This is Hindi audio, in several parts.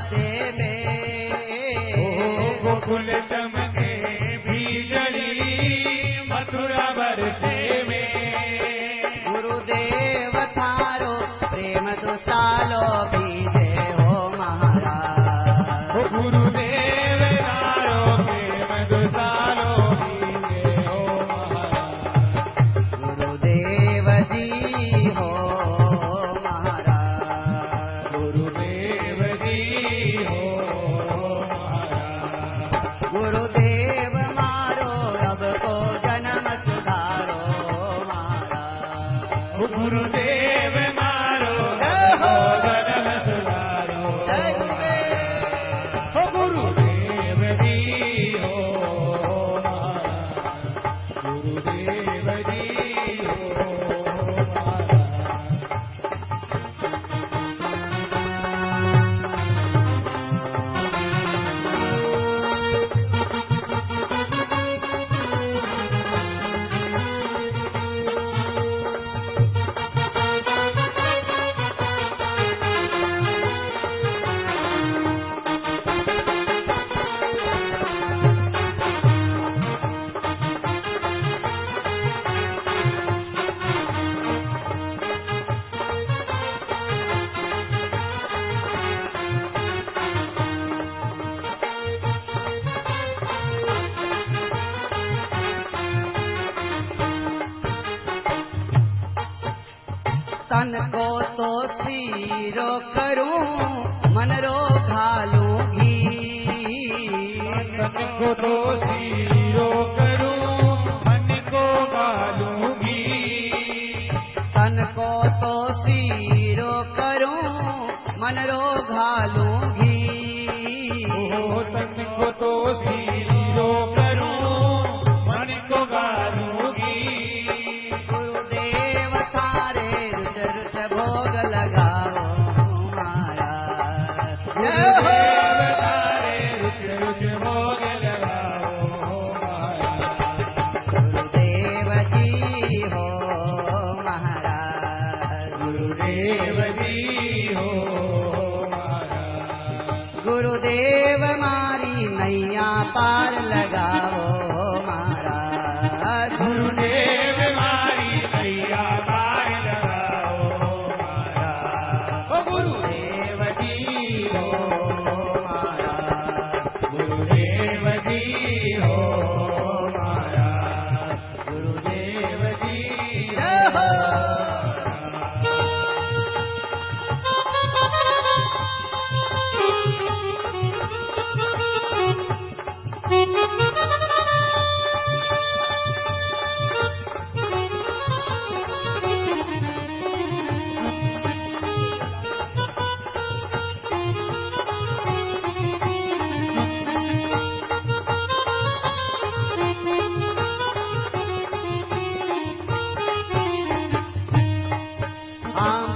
बरसे में, गोकुल चमके बिजली मथुरा बरसे में। गुरुदेव थारो प्रेम दुसालो बीजे हो महाराज। गुरुदेव थारो प्रेम दुसालो बीजे हो महाराज। गुरुदेव जी हो महाराज। गुरुदेव जी हो महाराज। गुरुदेव मारो अब को जन्म सुधारो महाराज। गुरुदेव मारो हो जन्म सुधारो। गुरुदेव जी हो महाराज। गुरुदेव जी हो महाराज। तन को तो सीरो करूं मन रो घालूं घी। तन को तो सीरो करूं मन को गालूंगी। तन को तो सीरो करूं मन रो घालूं घी। तन को तो सीरो करूं मन को गालूंगी। गुरुदेव थारे रुच रुच भोग लगाओ महाराज। गुरुदेव थारे रुच रुच भोग लगाओ महाराज। गुरुदेव जी हो महाराज। गुरुदेव जी हो महाराज। गुरुदेव मारी नैया पार लगाओ महाराज। गुरुदेव मारी नैया पार लगाओ महाराज। गुरुदेव जी हो महाराज। गुरुदेव जी हो महाराज। गुरुदेव जी हो।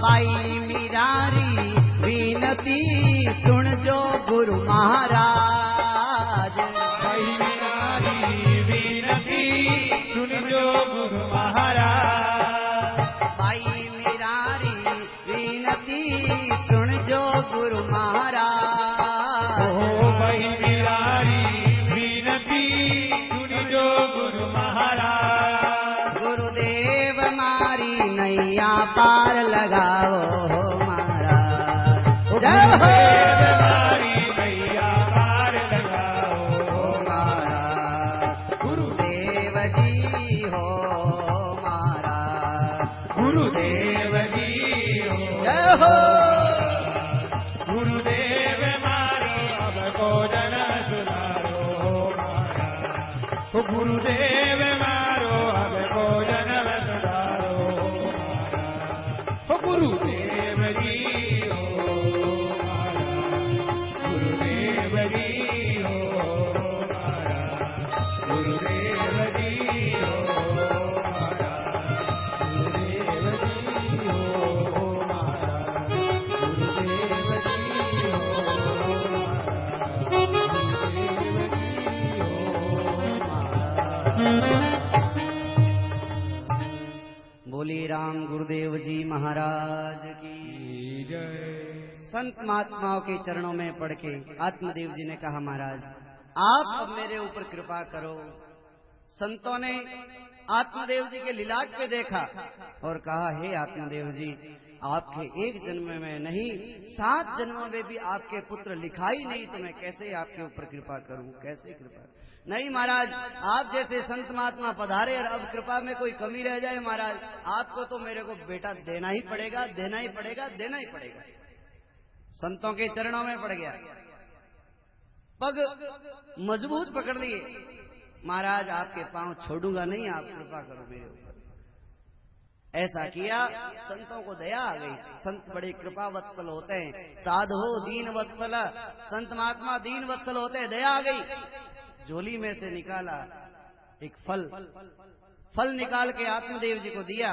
बाई मिरारी विनती सुन जो गुरु महाराज। भाई मेरी विनती सुन जो गुरु महाराज। बाई मिरारी विनती सुन जो गुरु महाराज। ओ भाई मेरी विनती सुन जो गुरु महाराज। गुरुदेव मारी नैया पार लगाओ महाराज। जय हो मारी नैया पार लगाओ महाराज। गुरुदेव जी हो महाराज। गुरुदेव जी हो। जय हो गुरुदेव मारो अब को जन्म सुधारो महाराज। गुरुदेव मारो अब को जन्म सुधारो महाराज। गुरुदेव जी हो महाराज। गुरुदेव जी हो महाराज। गुरुदेव जी हो महाराज। गुरुदेव जी हो महाराज। गुरुदेव जी हो महाराज। बोली राम गुरुदेव जी महाराज की जय। संत महात्माओं के चरणों में पड़ के आत्मदेव जी ने कहा, महाराज आप अब मेरे ऊपर कृपा करो। संतों ने आत्मदेव जी के लीलाट पे देखा और कहा, हे आत्मदेव जी, आपके एक जन्म में नहीं 7 जन्मों में भी आपके पुत्र लिखाई नहीं, तो मैं कैसे आपके ऊपर कृपा करूं, कैसे कृपा? नहीं महाराज, आप जैसे संत महात्मा पधारे और अब कृपा में कोई कमी रह जाए महाराज, आपको तो मेरे को बेटा देना ही पड़ेगा, देना ही पड़ेगा, देना ही पड़ेगा। संतों के चरणों में पड़ गया, पग मजबूत पकड़ लिए, महाराज आपके पांव छोड़ूंगा नहीं, आप कृपा करो मेरे ऊपर। ऐसा किया, संतों को दया आ गई। संत बड़े कृपा वत्सल होते हैं, साधो दीन वत्सल, संत महात्मा दीन वत्सल होते हैं। दया आ गई, झोली में से निकाला एक फल निकाल के आत्मदेव जी को दिया।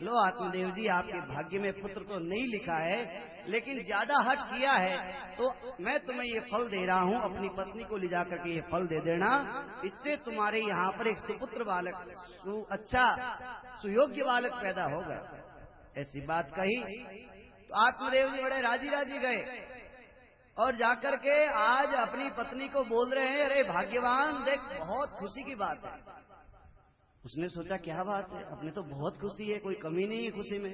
लो आत्मदेव जी, आपके भाग्य में पुत्र तो नहीं लिखा है, लेकिन ज्यादा हट किया है, तो मैं तुम्हें ये फल दे रहा हूँ, अपनी पत्नी को ले जाकर के ये फल दे देना, इससे तुम्हारे यहाँ पर एक सुपुत्र बालक, अच्छा सुयोग्य बालक पैदा होगा। ऐसी बात कही तो आत्मदेव जी बड़े राजी राजी गए और जाकर के आज अपनी पत्नी को बोल रहे हैं, अरे भाग्यवान देख, बहुत खुशी की बात है। उसने सोचा क्या बात है, अपने तो बहुत खुशी है, कोई कमी नहीं है खुशी में।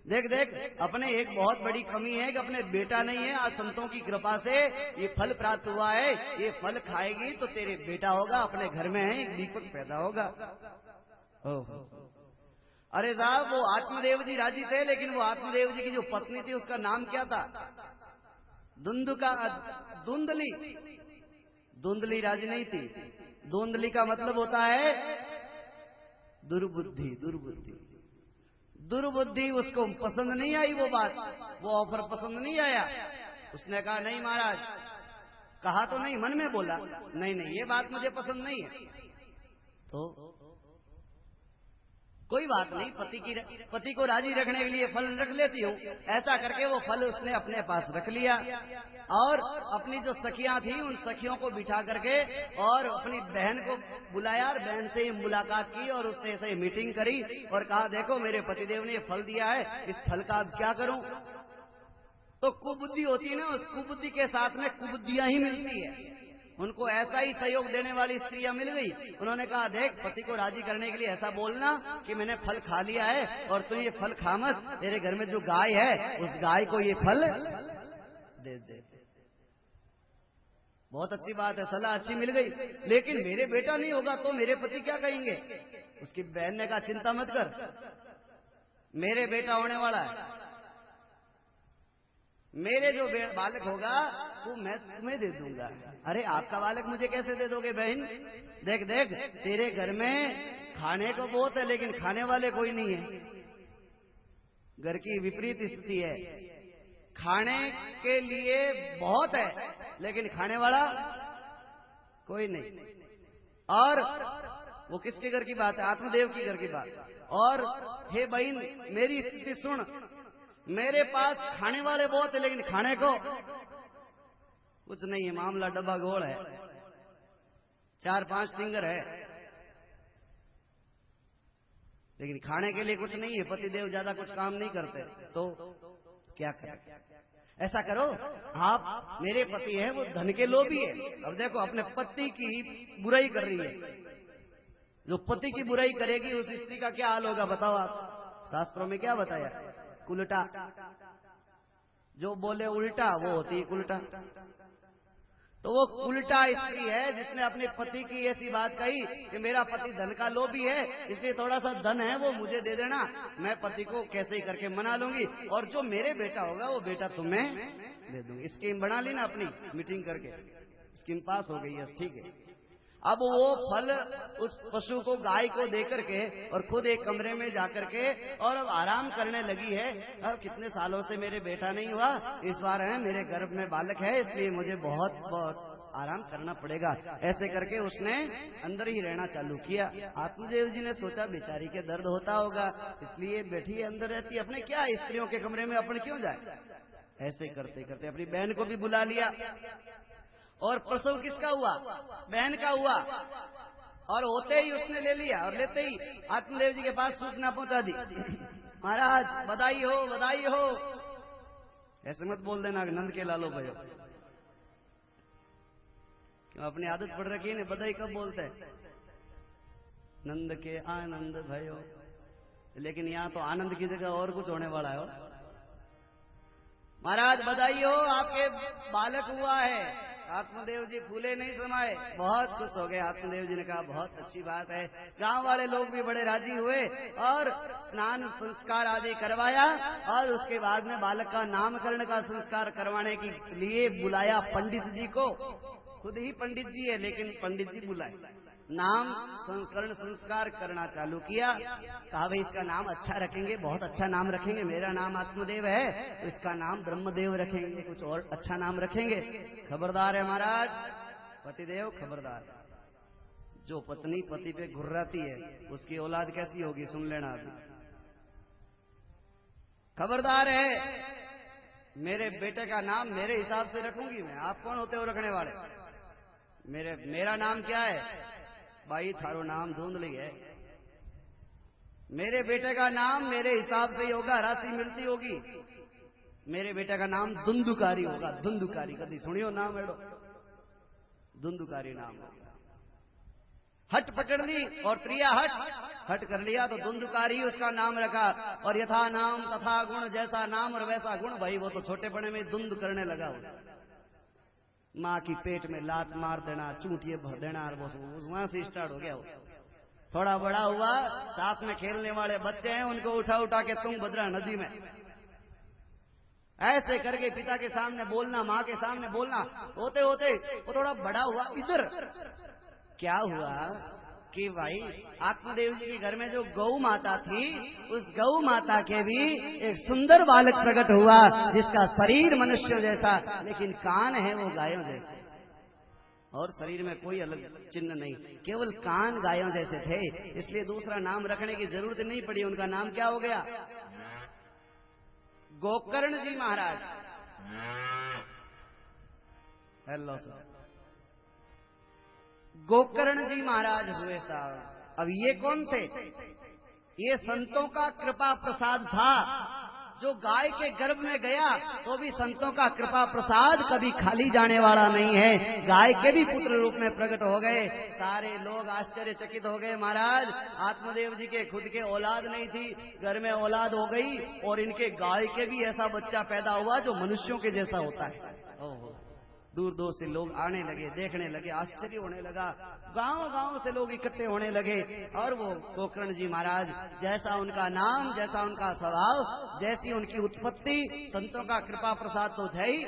देख देख, अपने एक बहुत बड़ी कमी है कि अपने बेटा नहीं है, आज संतों की कृपा से ये फल प्राप्त हुआ है, ये फल खाएगी तो तेरे बेटा होगा, अपने घर में है एक दीपक पैदा होगा। अरे साहब, वो आत्मदेव जी राजी थे, लेकिन वो आत्मदेव जी की जो पत्नी थी उसका नाम क्या था? धुंधली। धुंधली राजी नहीं थी। धुंधली का मतलब होता है दुर्बुद्धि। दुर्बुद्धि उसको पसंद नहीं आई, वो बात, वो ऑफर पसंद नहीं आया। उसने कहा, नहीं महाराज, कहा तो नहीं, मन में बोला, नहीं नहीं ये बात मुझे पसंद नहीं है। तो कोई बात नहीं, पति को राजी रखने के लिए फल रख लेती हूँ। ऐसा करके वो फल उसने अपने पास रख लिया और अपनी जो सखियां थी उन सखियों को बिठा करके और अपनी बहन को बुलाया और बहन से मुलाकात की और उससे ऐसे मीटिंग करी और कहा, देखो मेरे पतिदेव ने ये फल दिया है, इस फल का अब क्या करूं? तो कुबुद्धि होती है ना, उस कुबुद्धि के साथ में कुबुद्धियां ही मिलती है। उनको ऐसा ही सहयोग देने वाली स्त्रियां मिल गई। उन्होंने कहा, देख, पति को राजी करने के लिए ऐसा बोलना कि मैंने फल खा लिया है और तू ये फल खा मत, तेरे घर में जो गाय है उस गाय को ये फल दे दे। बहुत अच्छी बात है, सलाह अच्छी मिल गई, लेकिन मेरे बेटा नहीं होगा तो मेरे पति क्या कहेंगे? उसकी बहन ने कहा, चिंता मत कर, मेरे बेटा होने वाला है, मेरे जो बालक होगा वो मैं तुम्हें दे दूंगा। अरे आपका बालक मुझे कैसे दे दोगे बहन? देख देख, तेरे घर में खाने को बहुत है लेकिन खाने वाले कोई नहीं है। घर की विपरीत स्थिति है, खाने के लिए बहुत है लेकिन खाने वाला कोई नहीं। और वो किसके घर की बात है? आत्मदेव की घर की बात। और हे बहन, मेरी स्थिति सुन, मेरे पास खाने वाले बहुत है लेकिन खाने को कुछ नहीं है। मामला डब्बा गोल है, 4-5 टिंगर है लेकिन खाने के लिए कुछ नहीं है। पतिदेव ज्यादा कुछ काम नहीं करते, तो क्या करें? ऐसा करो, आप मेरे पति हैं, वो धन के लोभी है। अब देखो, अपने पति की बुराई कर रही है। जो पति की बुराई करेगी उस स्त्री का क्या हाल होगा बताओ आप? शास्त्रों में क्या बताया? उल्टा, जो बोले उल्टा वो होती उल्टा। तो वो उल्टा स्त्री है जिसने अपने पति की ऐसी बात कही कि मेरा पति धन का लोभी है, इसलिए थोड़ा सा धन है वो मुझे दे देना, मैं पति को कैसे ही करके मना लूंगी और जो मेरे बेटा होगा वो बेटा तुम्हें दे दूंगी। स्कीम बना ली ना अपनी, मीटिंग करके स्कीम पास हो गई है, ठीक है। अब वो फल उस पशु को, गाय को देकर के और खुद एक कमरे में जाकर के और अब आराम करने लगी है। अब कितने सालों से मेरे बेटा नहीं हुआ, इस बार है मेरे गर्भ में बालक है, इसलिए मुझे बहुत बहुत आराम करना पड़ेगा। ऐसे करके उसने अंदर ही रहना चालू किया। आत्मदेव जी ने सोचा बेचारी के दर्द होता होगा, इसलिए बैठी है अंदर रहती है, अपने क्या स्त्रियों के कमरे में अपने क्यों जाए। ऐसे करते करते अपनी बहन को भी बुला लिया और प्रसव किसका हुआ? बहन का हुआ। और होते ही उसने ले लिया और लेते ही आत्मदेव जी के पास सूचना पहुंचा दी, महाराज बधाई हो, बधाई हो, ऐसे मत बोल देना कि नंद के लालो भयो, क्यों अपनी आदत पड़ रखी है ना, बधाई कब बोलते हैं, नंद के आनंद भयो, लेकिन यहां तो आनंद की जगह और कुछ होने वाला है। महाराज बधाई हो, आपके बालक हुआ है। आत्मदेव जी फूले नहीं समाये, बहुत खुश हो गए। आत्मदेव जी ने कहा बहुत अच्छी बात है। गांव वाले लोग भी बड़े राजी हुए और स्नान संस्कार आदि करवाया, और उसके बाद में बालक का नामकरण का संस्कार करवाने के लिए बुलाया पंडित जी को। खुद ही पंडित जी है, लेकिन पंडित जी बुलाए, नामकरण संस्कार करना चालू किया। कहा भाई इसका नाम अच्छा रखेंगे, बहुत अच्छा नाम रखेंगे, मेरा नाम आत्मदेव है तो इसका नाम ब्रह्मदेव रखेंगे, कुछ और अच्छा नाम रखेंगे। खबरदार है महाराज, पतिदेव खबरदार, जो पत्नी पति पे घुर्राती है उसकी औलाद कैसी होगी सुन लेना अभी। खबरदार है, मेरे बेटे का नाम मेरे हिसाब से रखूंगी मैं। आप कौन होते हो रखने वाले? मेरा नाम क्या है भाई? थारो नाम धुंधली है। मेरे बेटे का नाम मेरे हिसाब से ही होगा, राशि मिलती होगी। मेरे बेटे का नाम धुंधुकारी होगा। धुंधुकारी कभी सुनियो नाम एडो? धुंधुकारी नाम होगा। हट पकड़ ली और त्रिया हट कर लिया तो धुंधुकारी उसका नाम रखा। और यथा नाम तथा गुण, जैसा नाम और वैसा गुण। भाई वो तो छोटेपने में धुंध करने लगा। माँ की पेट में लात मार देना, चूंटिए भर देना, और वहां से स्टार्ट हो गया। थोड़ा बड़ा हुआ, साथ में खेलने वाले बच्चे हैं उनको उठा उठा के तुंगभद्रा नदी में ऐसे करके पिता के सामने बोलना, माँ के सामने बोलना। होते होते वो थोड़ा बड़ा हुआ। इधर क्या हुआ कि भाई आत्मदेव जी के घर में जो गौ माता थी, उस गौ माता के भी एक सुंदर बालक प्रकट हुआ, जिसका शरीर मनुष्य जैसा लेकिन कान है वो गायों जैसे, और शरीर में कोई अलग चिन्ह नहीं, केवल कान गायों जैसे थे। इसलिए दूसरा नाम रखने की जरूरत नहीं पड़ी। उनका नाम क्या हो गया? गोकर्ण जी महाराज। हेलो सर, गोकर्ण जी महाराज हुए साहब। अब ये कौन थे? ये संतों का कृपा प्रसाद था। जो गाय के गर्भ में गया तो भी संतों का कृपा प्रसाद कभी खाली जाने वाला नहीं है। गाय के भी पुत्र रूप में प्रकट हो गए। सारे लोग आश्चर्यचकित हो गए। महाराज आत्मदेव जी के खुद के औलाद नहीं थी, घर में औलाद हो गई, और इनके गाय के भी ऐसा बच्चा पैदा हुआ जो मनुष्यों के जैसा होता है। ओहो, दूर दूर से लोग आने लगे, देखने लगे, आश्चर्य होने लगा। गांव गांव से लोग इकट्ठे होने लगे। और वो गोकर्ण जी महाराज, जैसा उनका नाम, जैसा उनका स्वभाव, जैसी उनकी उत्पत्ति, संतों का कृपा प्रसाद तो है ही।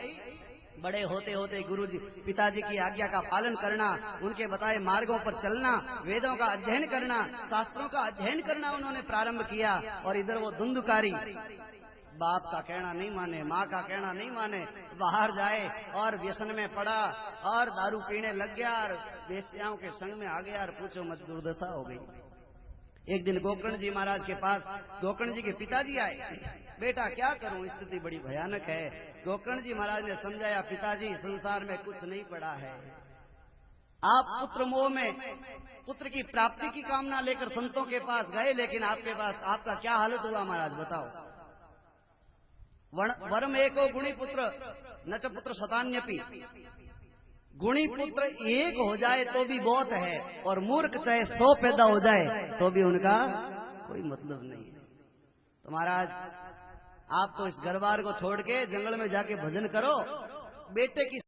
बड़े होते होते गुरुजी पिताजी की आज्ञा का पालन करना, उनके बताए मार्गों पर चलना, वेदों का अध्ययन करना, शास्त्रों का अध्ययन करना उन्होंने प्रारंभ किया। और इधर वो धुंधुकारी बाप का कहना नहीं माने, माँ का कहना नहीं माने, बाहर जाए और व्यसन में पड़ा और दारू पीने लग गया और वेश्याओं के संग में आ गया और पूछो मत दुर्दशा हो गई। एक दिन गोकर्ण जी महाराज के पास गोकर्ण जी के पिताजी आए। बेटा क्या करूं, स्थिति बड़ी भयानक है। गोकर्ण जी महाराज ने समझाया, पिताजी संसार में कुछ नहीं पड़ा है। आप पुत्र मोह में पुत्र की प्राप्ति की कामना लेकर संतों के पास गए, लेकिन आपके पास आपका क्या हालत हुआ महाराज बताओ। वरम एको गुणी पुत्र न च पुत्र शतान्यपि। गुणी पुत्र एक हो जाए तो भी बहुत है, और मूर्ख चाहे 100 पैदा हो जाए तो भी उनका कोई मतलब नहीं है। तो महाराज आप तो इस घरबार को छोड़ के जंगल में जाके भजन करो, बेटे की